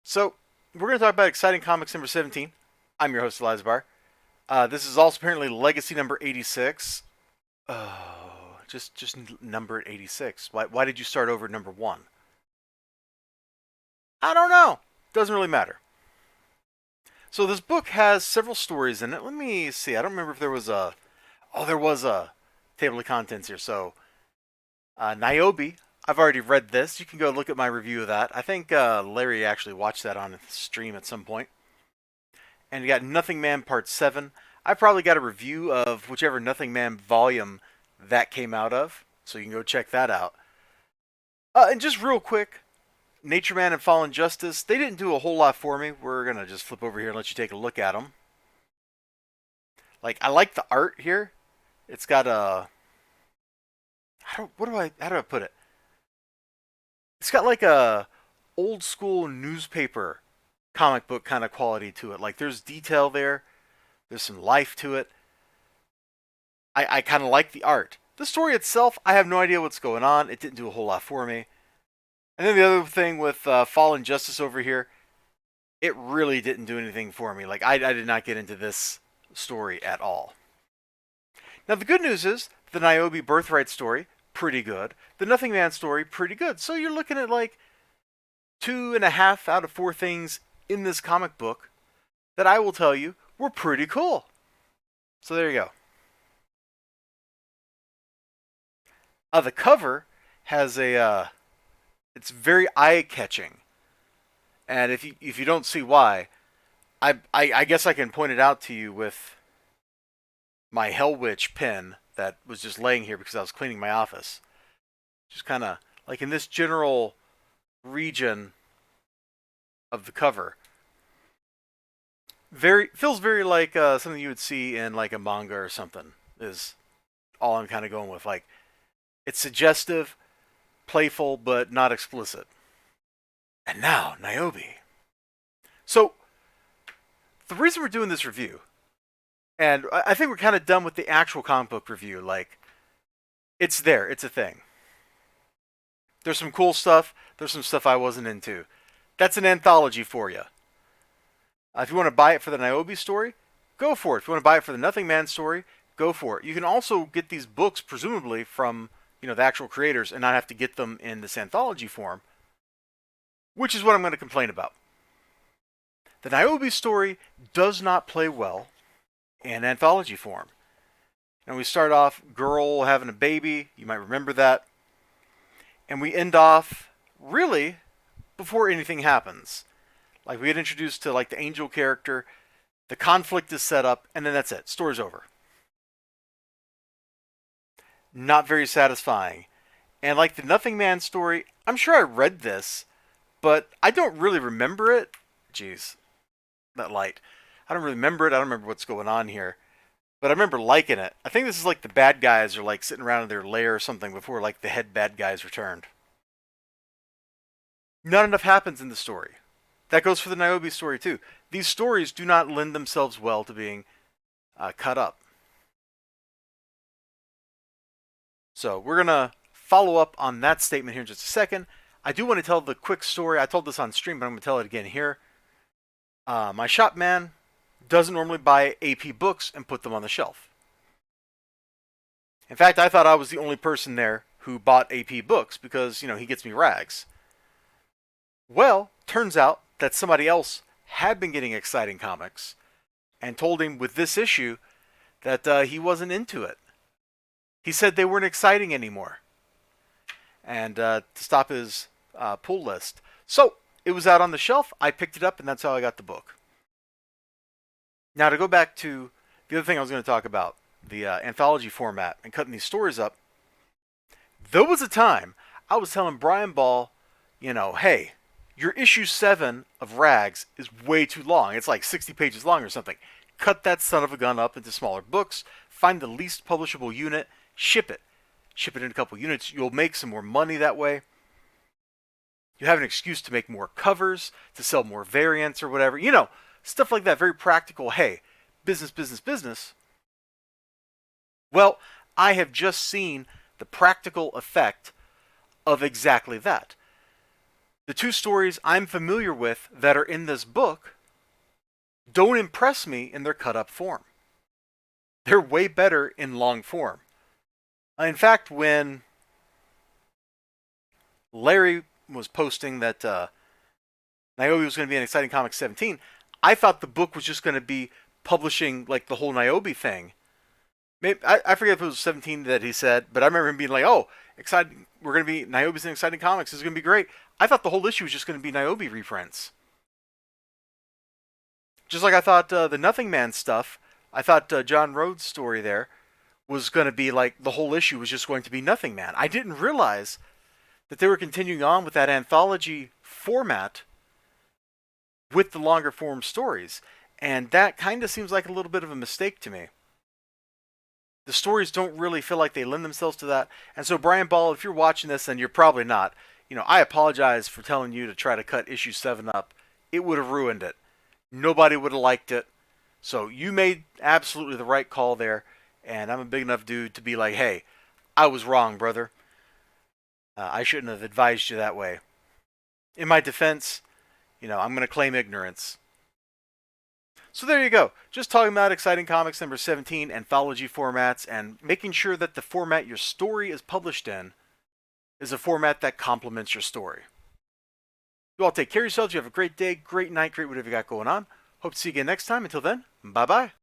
So, we're going to talk about Exciting Comics number 17. I'm your host, Elizibar. This is also apparently Legacy number 86. Oh, just number 86. Why did you start over at number 1? I don't know. Doesn't really matter. So, this book has several stories in it. Let me see. I don't remember if there was a. Oh, there was a table of contents here. So, Niobe. I've already read this. You can go look at my review of that. I think Larry actually watched that on stream at some point. And you got Nothing Man Part 7. I probably got a review of whichever Nothing Man volume that came out of, so you can go check that out. And just real quick, Nature Man and Fallen Justice, they didn't do a whole lot for me. We're going to just flip over here and let you take a look at them. Like, I like the art here. It's got a... how do I put it? It's got like a old school newspaper comic book kind of quality to it. Like, there's detail there. There's some life to it. I kind of like the art. The story itself, I have no idea what's going on. It didn't do a whole lot for me. And then the other thing with Fallen Justice over here, it really didn't do anything for me. Like, I did not get into this story at all. Now, the good news is the Niobe Birthright story, pretty good. The Nothing Man story, pretty good. So you're looking at like 2.5 out of 4 things in this comic book that I will tell you were pretty cool. So there you go. The cover has a it's very eye-catching, and if you don't see why, I guess I can point it out to you with my Hell Witch pen that was just laying here because I was cleaning my office. Just kind of like in this general region of the cover. Feels very like something you would see in like a manga or something. Is all I'm kind of going with. Like, it's suggestive, playful, but not explicit. And now, Niobe. So, the reason we're doing this review, and I think we're kind of done with the actual comic book review. Like, it's there. It's a thing. There's some cool stuff. There's some stuff I wasn't into. That's an anthology for you. If you want to buy it for the Niobe story, go for it. If you want to buy it for the Nothing Man story, go for it. You can also get these books, presumably, from the actual creators and not have to get them in this anthology form, which is what I'm going to complain about. The Niobe story does not play well in anthology form. And we start off girl having a baby, you might remember that, and we end off really before anything happens. Like, we get introduced to like the angel character, the conflict is set up, and then that's it. Story's over. Not very satisfying. And like the Nothing Man story, I'm sure I read this, but I don't really remember it. Jeez, that light. I don't really remember it. I don't remember what's going on here. But I remember liking it. I think this is like the bad guys are like sitting around in their lair or something before like the head bad guys returned. Not enough happens in the story. That goes for the Niobe story too. These stories do not lend themselves well to being cut up. So we're going to follow up on that statement here in just a second. I do want to tell the quick story. I told this on stream, but I'm going to tell it again here. My shop man doesn't normally buy AP books and put them on the shelf. In fact, I thought I was the only person there who bought AP books because, he gets me rags. Well, turns out that somebody else had been getting Exciting Comics and told him with this issue that he wasn't into it. He said they weren't exciting anymore, and to stop his pull list. So it was out on the shelf. I picked it up, and that's how I got the book. Now, to go back to the other thing I was going to talk about, the anthology format and cutting these stories up, there was a time I was telling Brian Ball, hey, your issue 7 of Rags is way too long. It's like 60 pages long or something. Cut that son of a gun up into smaller books, find the least publishable unit, ship it. Ship it in a couple units. You'll make some more money that way. You have an excuse to make more covers, to sell more variants or whatever. Stuff like that. Very practical. Hey, business, business, business. Well, I have just seen the practical effect of exactly that. The two stories I'm familiar with that are in this book don't impress me in their cut up form. They're way better in long form. In fact, when Larry was posting that Niobe was going to be in Exciting Comics 17, I thought the book was just going to be publishing like the whole Niobe thing. Maybe I forget if it was 17 that he said, but I remember him being like, "Oh, exciting! We're going to be Niobe's in Exciting Comics. This is going to be great." I thought the whole issue was just going to be Niobe reprints. Just like I thought the Nothing Man stuff, I thought John Rhodes' story there was going to be like the whole issue was just going to be Nothing Man. I didn't realize that they were continuing on with that anthology format with the longer form stories. And that kind of seems like a little bit of a mistake to me. The stories don't really feel like they lend themselves to that. And so, Brian Ball, if you're watching this, and you're probably not, I apologize for telling you to try to cut issue 7 up. It would have ruined it. Nobody would have liked it. So you made absolutely the right call there. And I'm a big enough dude to be like, hey, I was wrong, brother. I shouldn't have advised you that way. In my defense, I'm going to claim ignorance. So there you go. Just talking about Exciting Comics number 17, anthology formats, and making sure that the format your story is published in is a format that complements your story. You all take care of yourselves. You have a great day, great night, great whatever you got going on. Hope to see you again next time. Until then, bye-bye.